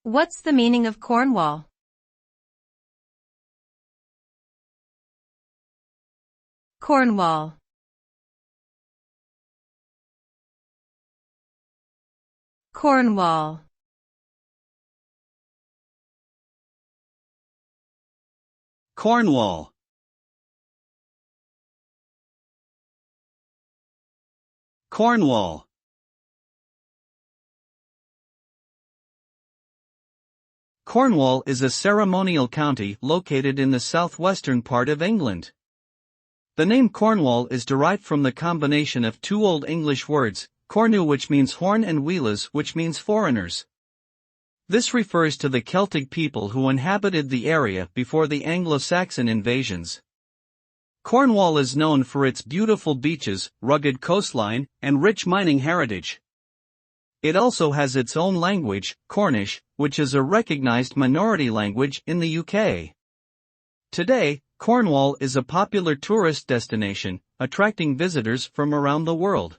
What's the meaning of Cornwall? Cornwall. Cornwall. Cornwall. Cornwall. Cornwall is a ceremonial county located in the southwestern part of England. The name Cornwall is derived from the combination of two Old English words, cornu, which means horn, and welas, which means foreigners. This refers to the Celtic people who inhabited the area before the Anglo-Saxon invasions. Cornwall is known for its beautiful beaches, rugged coastline, and rich mining heritage. It also has its own language, Cornish, which is a recognized minority language in the UK. Today, Cornwall is a popular tourist destination, attracting visitors from around the world.